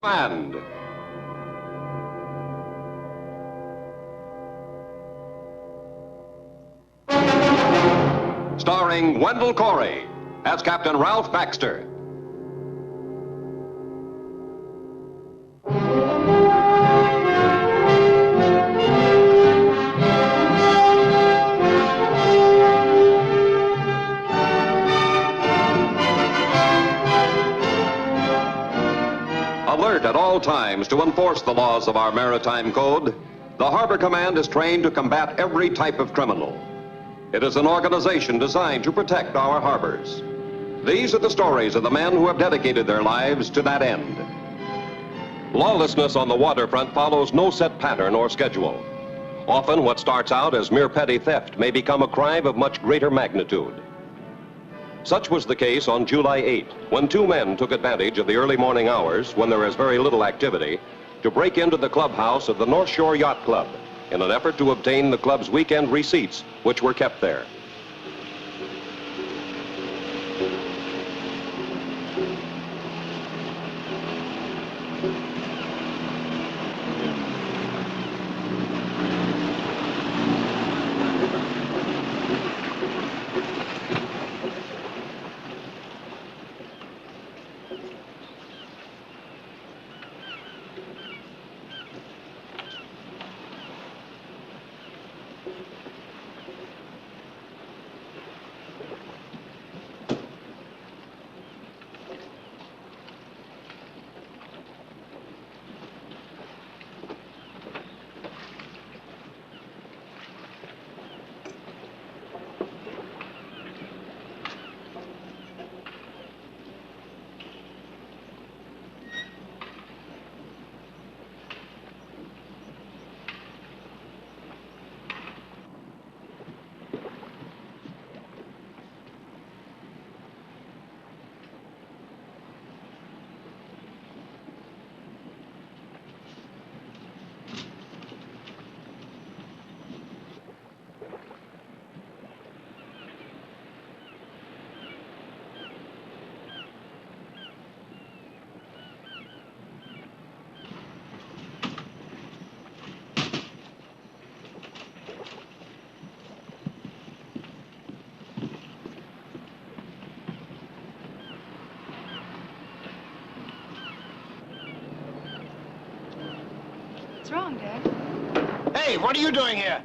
And starring Wendell Corey as Captain Ralph Baxter. Alert at all times to enforce the laws of our maritime code, the Harbor Command is trained to combat every type of criminal. It is an organization designed to protect our harbors. These are the stories of the men who have dedicated their lives to that end. Lawlessness on the waterfront follows no set pattern or schedule. Often what starts out as mere petty theft may become a crime of much greater magnitude. Such was the case on July 8, when two men took advantage of the early morning hours, when there is very little activity, to break into the clubhouse of the North Shore Yacht Club in an effort to obtain the club's weekend receipts, which were kept there. What's wrong, Dad? Hey, what are you doing here?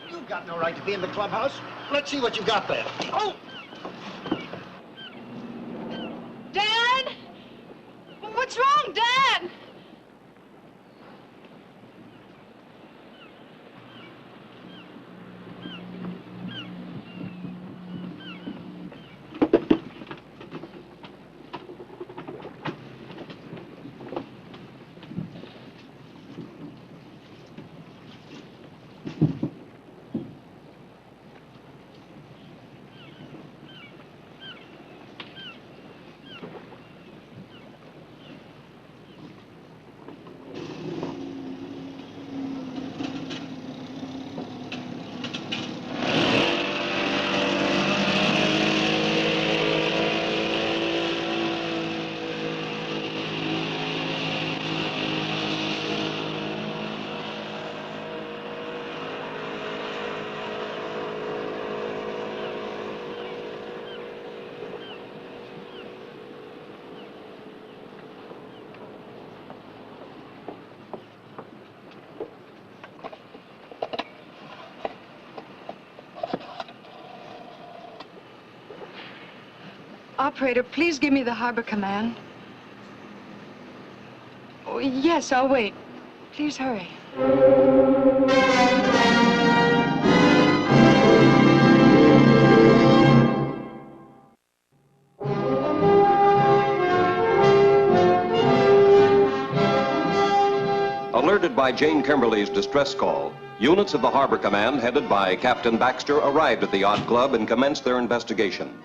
You've got no right to be in the clubhouse. Let's see what you've got there. Oh! Dad? What's wrong, Dad? Operator, please give me the Harbor Command. Oh, yes, I'll wait. Please hurry. Alerted by Jane Kimberly's distress call, units of the Harbor Command headed by Captain Baxter arrived at the yacht club and commenced their investigation.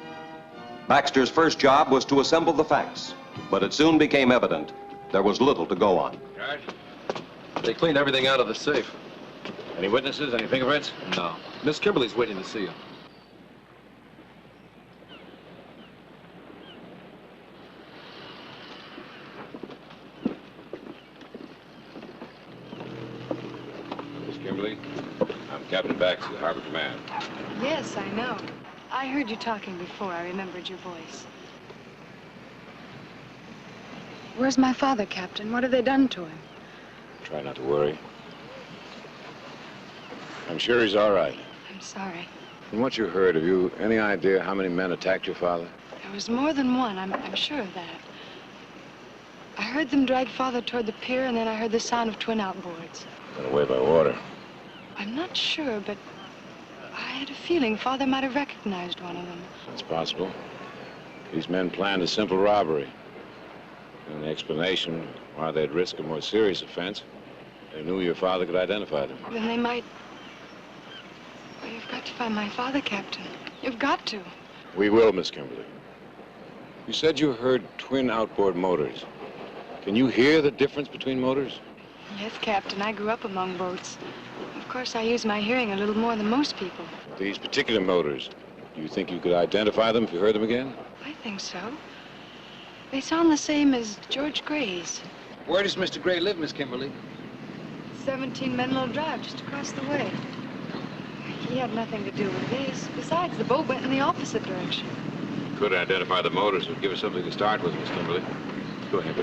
Baxter's first job was to assemble the facts, but it soon became evident there was little to go on. Guard, they cleaned everything out of the safe. Any witnesses, any fingerprints? No. Miss Kimberly's waiting to see you. Kimberly. I'm Captain Bax of the Harbor Command. Yes, I know. I heard you talking before. I remembered your voice. Where's my father, Captain? What have they done to him? Try not to worry. I'm sure he's all right. I'm sorry. From what you heard, have you any idea how many men attacked your father? There was more than one. I'm sure of that. I heard them drag Father toward the pier, and then I heard the sound of twin outboards. Got away by water. I'm not sure, but I had a feeling Father might have recognized one of them. It's possible. These men planned a simple robbery. And the explanation why they'd risk a more serious offense, they knew your father could identify them. Then they might... Well, you've got to find my father, Captain. You've got to. We will, Miss Kimberly. You said you heard twin outboard motors. Can you hear the difference between motors? Yes, Captain. I grew up among boats. Of course, I use my hearing a little more than most people. These particular motors, do you think you could identify them if you heard them again? I think so. They sound the same as George Gray's. Where does Mr. Gray live, Miss Kimberly? 17 Menlo Drive, just across the way. He had nothing to do with this. Besides, the boat went in the opposite direction. Could identify the motors. It would give us something to start with, Miss Kimberly. Go ahead.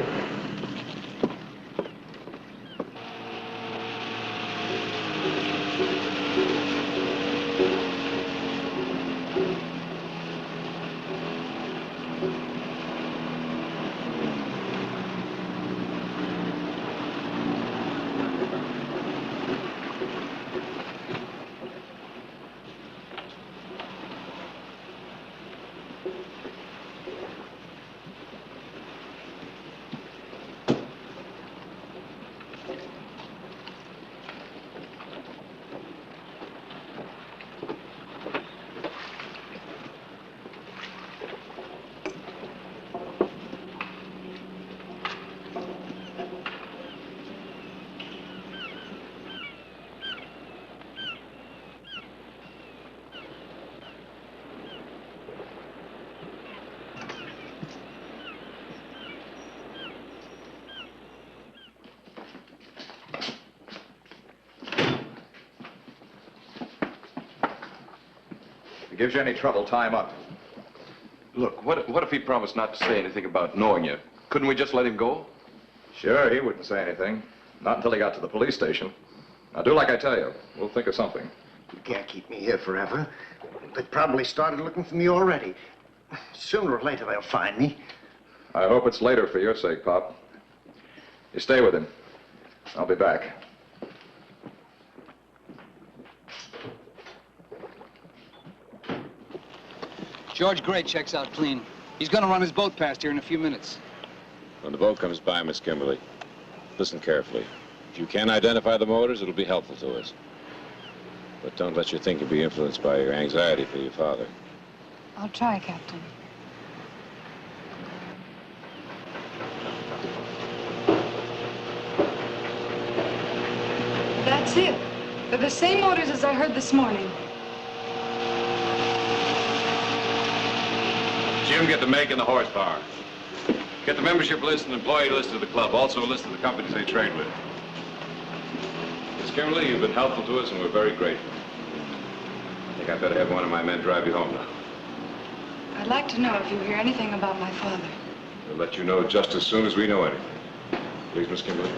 If it gives you any trouble, tie him up. Look, what if he promised not to say anything about knowing you? Couldn't we just let him go? Sure, he wouldn't say anything. Not until he got to the police station. Now, do like I tell you. We'll think of something. You can't keep me here forever. They probably started looking for me already. Sooner or later, they'll find me. I hope it's later for your sake, Pop. You stay with him. I'll be back. George Gray checks out clean. He's gonna run his boat past here in a few minutes. When the boat comes by, Miss Kimberly, listen carefully. If you can identify the motors, it'll be helpful to us. But don't let your thinking be influenced by your anxiety for your father. I'll try, Captain. That's it. They're the same motors as I heard this morning. Jim, get the make and the horsepower. Get the membership list and employee list of the club. Also a list of the companies they trade with. Miss Kimberly, you've been helpful to us and we're very grateful. I think I'd better have one of my men drive you home now. I'd like to know if you hear anything about my father. We'll let you know just as soon as we know anything. Please, Miss Kimberly.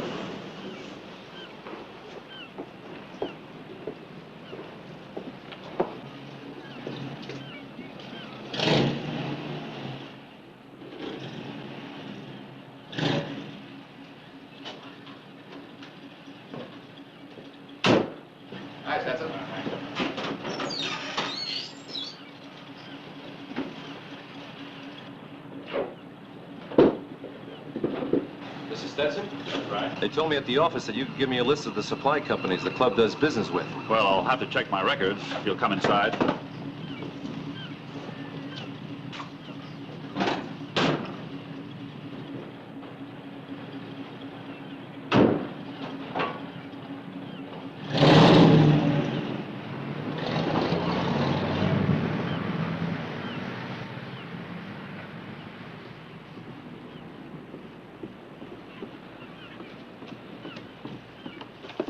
They told me at the office that you could give me a list of the supply companies the club does business with. Well, I'll have to check my records if you'll come inside.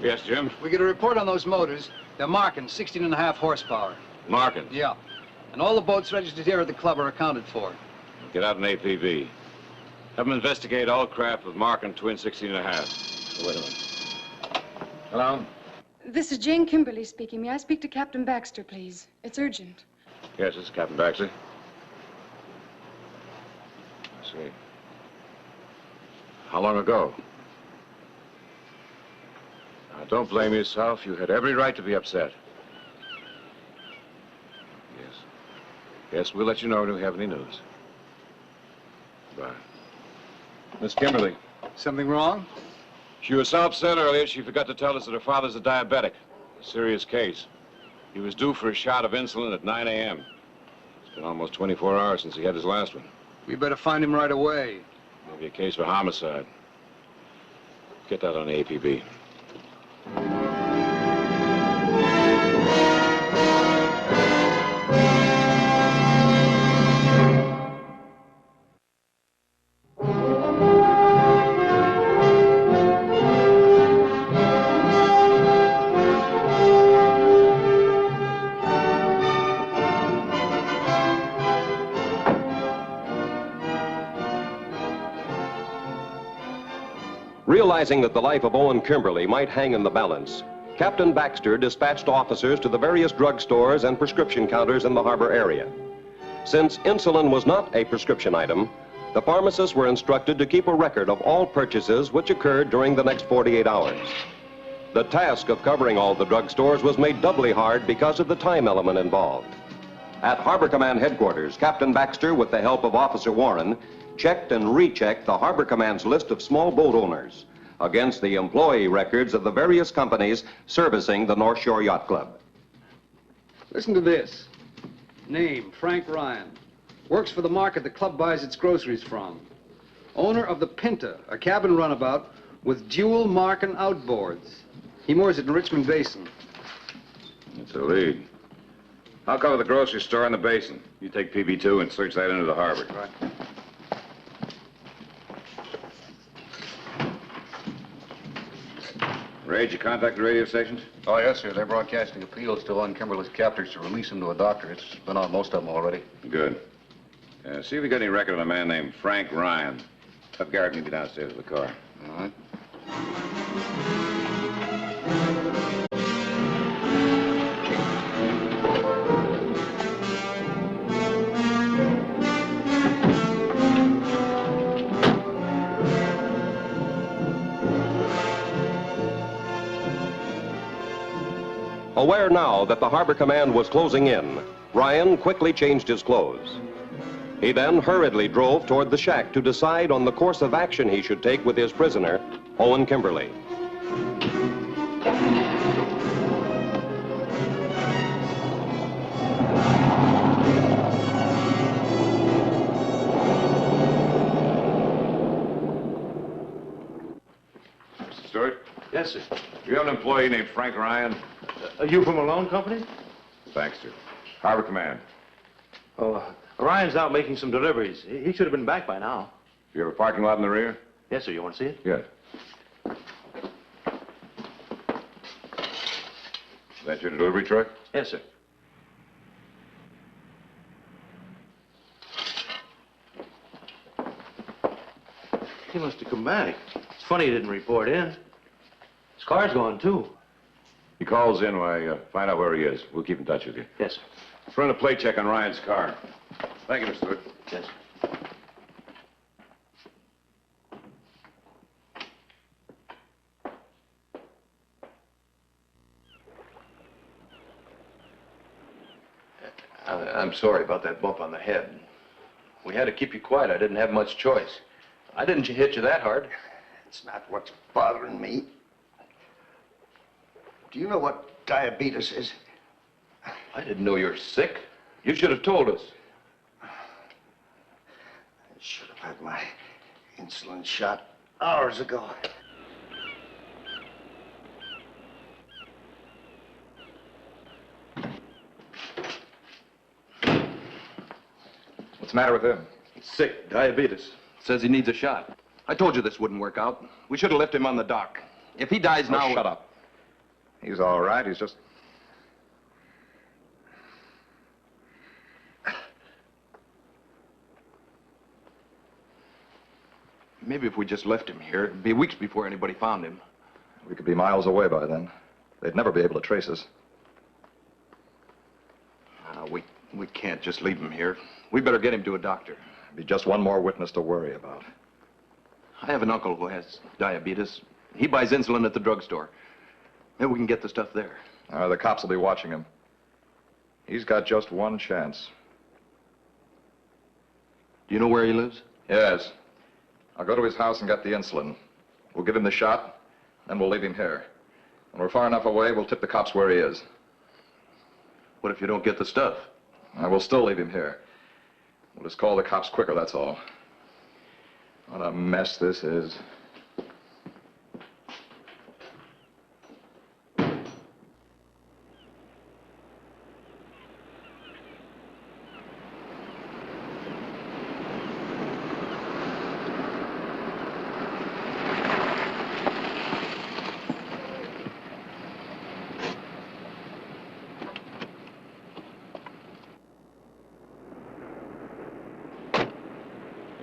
Yes, Jim? We get a report on those motors. They're marking 16.5 horsepower. Marking. Yeah. And all the boats registered here at the club are accounted for. Get out an APB. Have them investigate all craft with marking twin 16.5. Wait a minute. Hello? This is Jane Kimberly speaking. May I speak to Captain Baxter, please? It's urgent. Yes, this is Captain Baxter. I see. How long ago? Now, don't blame yourself. You had every right to be upset. Yes. Yes, we'll let you know when we have any news. Bye. Miss Kimberly. Something wrong? She was so upset earlier, she forgot to tell us that her father's a diabetic. A serious case. He was due for a shot of insulin at 9 a.m. It's been almost 24 hours since he had his last one. We better find him right away. Maybe a case for homicide. Get that on the APB. Realizing that the life of Owen Kimberly might hang in the balance, Captain Baxter dispatched officers to the various drugstores and prescription counters in the harbor area. Since insulin was not a prescription item, the pharmacists were instructed to keep a record of all purchases which occurred during the next 48 hours. The task of covering all the drugstores was made doubly hard because of the time element involved. At Harbor Command headquarters, Captain Baxter, with the help of Officer Warren, checked and rechecked the Harbor Command's list of small boat owners against the employee records of the various companies servicing the North Shore Yacht Club. Listen to this. Name, Frank Ryan. Works for the market the club buys its groceries from. Owner of the Pinta, a cabin runabout with dual marking outboards. He moors it in Richmond Basin. It's a lead. I'll cover the grocery store in the basin. You take PB2 and search that into the harbor. Right. Ray, did you contact the radio stations? Oh, yes, sir. They're broadcasting appeals to Owen Kimberly's captors to release him to a doctor. It's been on most of them already. Good. See if we got any record on a man named Frank Ryan. Have Garrett meet me downstairs with the car. All right. Aware now that the Harbor Command was closing in, Ryan quickly changed his clothes. He then hurriedly drove toward the shack to decide on the course of action he should take with his prisoner, Owen Kimberly. Mr. Stewart? Yes, sir. You have an employee named Frank Ryan? Are you from a loan company? Baxter. Harbor Command. Oh, Ryan's out making some deliveries. He should have been back by now. You have a parking lot in the rear? Yes, sir. You want to see it? Yes. Is that your delivery truck? Yes, sir. He must have come back. It's funny he didn't report in. His car's gone, too. He calls in while I find out where he is. We'll keep in touch with you. Yes, sir. Let's run a plate check on Ryan's car. Thank you, Mr. Stewart. Yes, sir. I'm sorry about that bump on the head. We had to keep you quiet. I didn't have much choice. I didn't hit you that hard. It's not what's bothering me. Do you know what diabetes is? I didn't know you were sick. You should have told us. I should have had my insulin shot hours ago. What's the matter with him? He's sick, diabetes. Says he needs a shot. I told you this wouldn't work out. We should have left him on the dock. If he dies now... Shut up. He's all right. He's just... Maybe if we just left him here, it'd be weeks before anybody found him. We could be miles away by then. They'd never be able to trace us. We can't just leave him here. We better get him to a doctor. Be just one more witness to worry about. I have an uncle who has diabetes. He buys insulin at the drugstore. Maybe we can get the stuff there. The cops will be watching him. He's got just one chance. Do you know where he lives? Yes. I'll go to his house and get the insulin. We'll give him the shot, then we'll leave him here. When we're far enough away, we'll tip the cops where he is. What if you don't get the stuff? We'll still leave him here. We'll just call the cops quicker, that's all. What a mess this is.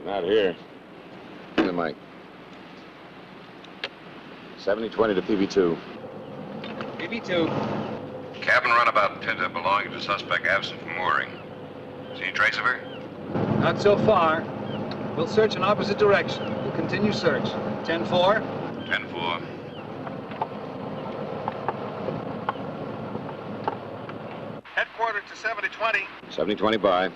Not here. Hey, Mike. 7020 to PB2. PB2. Cabin runabout Pinta belonging to suspect absent from mooring. See any trace of her? Not so far. We'll search in opposite direction. We'll continue search. 10-4. 10-4. Headquarters to 7020. 7020 by.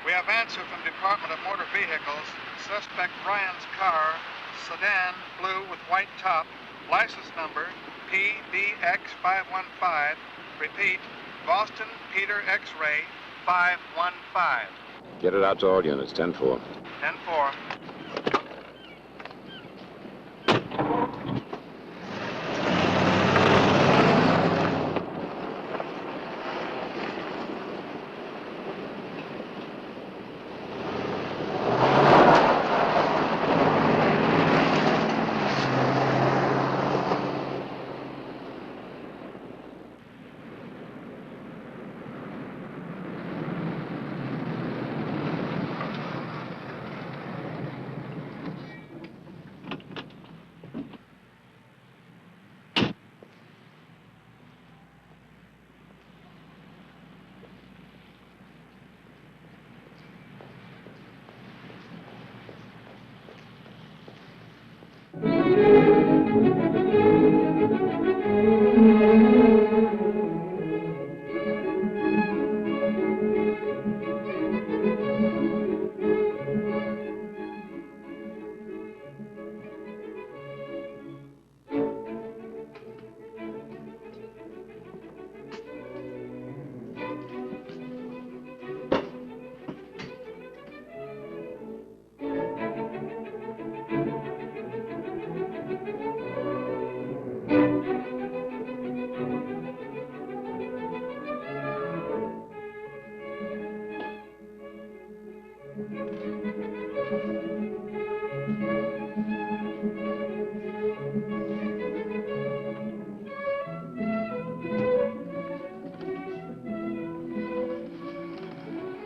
We have answer from Department of Motor Vehicles. Suspect Ryan's car, sedan, blue with white top, license number PBX515. Repeat, Boston Peter X-ray 515. Get it out to all units. 10-4. 10-4.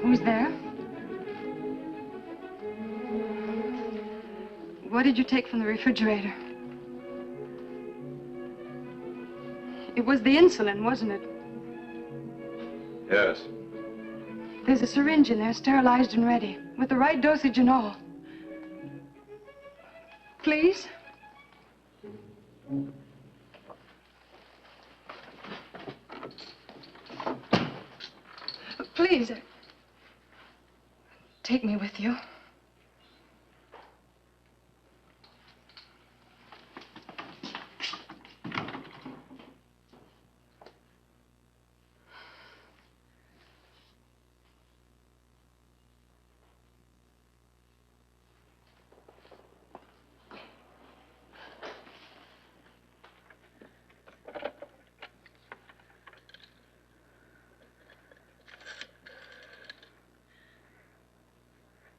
Who's there? What did you take from the refrigerator? It was the insulin, wasn't it? Yes. There's a syringe in there, sterilized and ready, with the right dosage and all. Please? Please. Take me with you.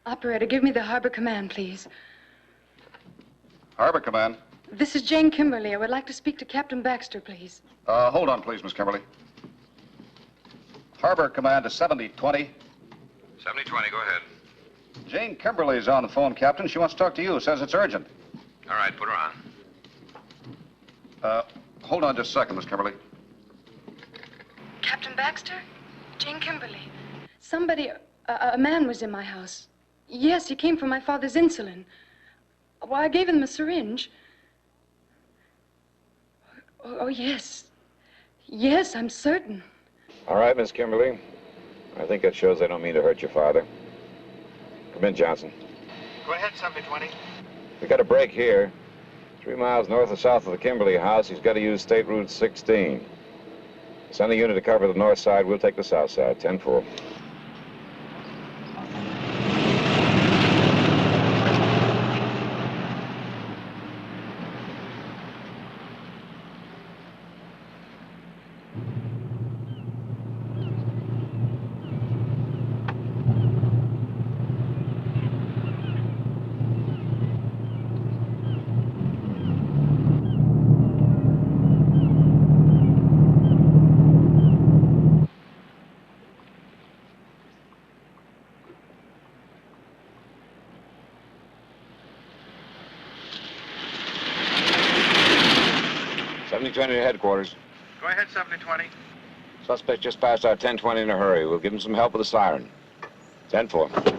Operator, give me the harbor command, please. Harbor Command. This is Jane Kimberly. I would like to speak to Captain Baxter, please. Hold on, please, Miss Kimberly. Harbor Command is 7020. 7020, go ahead. Jane Kimberly's on the phone, Captain. She wants to talk to you. Says it's urgent. All right, put her on. Hold on just a second, Miss Kimberly. Captain Baxter? Jane Kimberly. Somebody, a man was in my house. Yes, he came for my father's insulin. Well, I gave him a syringe. Oh, yes. Yes, I'm certain. All right, Miss Kimberly. I think that shows they don't mean to hurt your father. Come in, Johnson. Go ahead, 7020. We got a break here. 3 miles north or south of the Kimberly house. He's got to use State Route 16. Send a unit to cover the north side. We'll take the south side. 10-4. To headquarters. Go ahead, 7020. Suspect just passed our 1020 in a hurry. We'll give him some help with the siren. 10-4.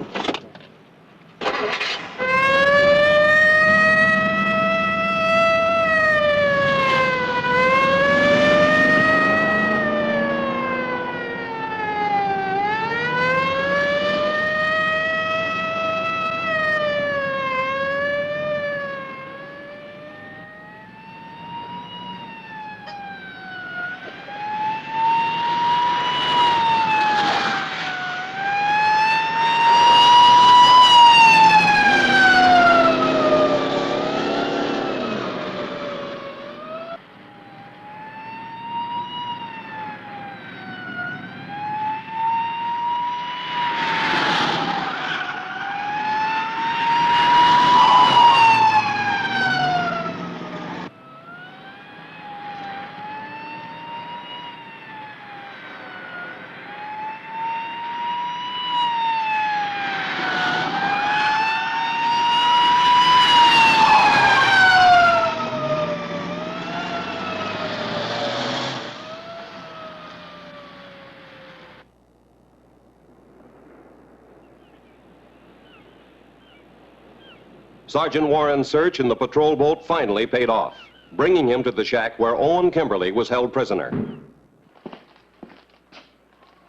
Sergeant Warren's search in the patrol boat finally paid off, bringing him to the shack where Owen Kimberly was held prisoner.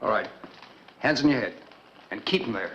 All right. Hands on your head. And keep them there.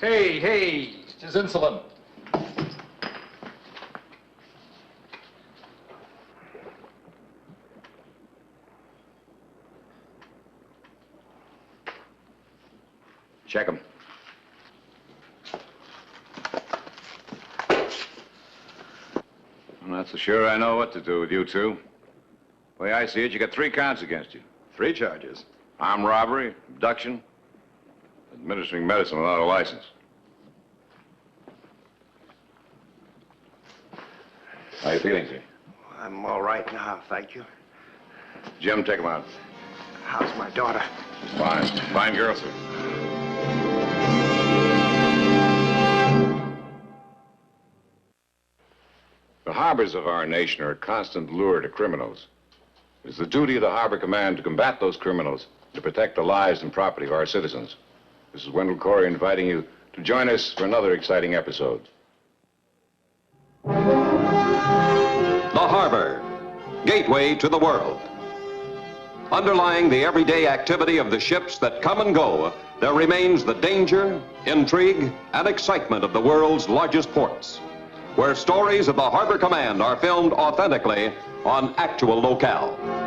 Hey, it's just insulin. Check him. I'm not so sure I know what to do with you two. The way I see it, you got 3 counts against you. 3 charges. Armed robbery, abduction, administering medicine without a license. How are you feeling, sir? I'm all right now, thank you. Jim, take him out. How's my daughter? Fine. Fine girl, sir. The harbors of our nation are a constant lure to criminals. It's the duty of the Harbor Command to combat those criminals, to protect the lives and property of our citizens. This is Wendell Corey inviting you to join us for another exciting episode. The Harbor, gateway to the world. Underlying the everyday activity of the ships that come and go, there remains the danger, intrigue, and excitement of the world's largest ports, where stories of the Harbor Command are filmed authentically on actual locale.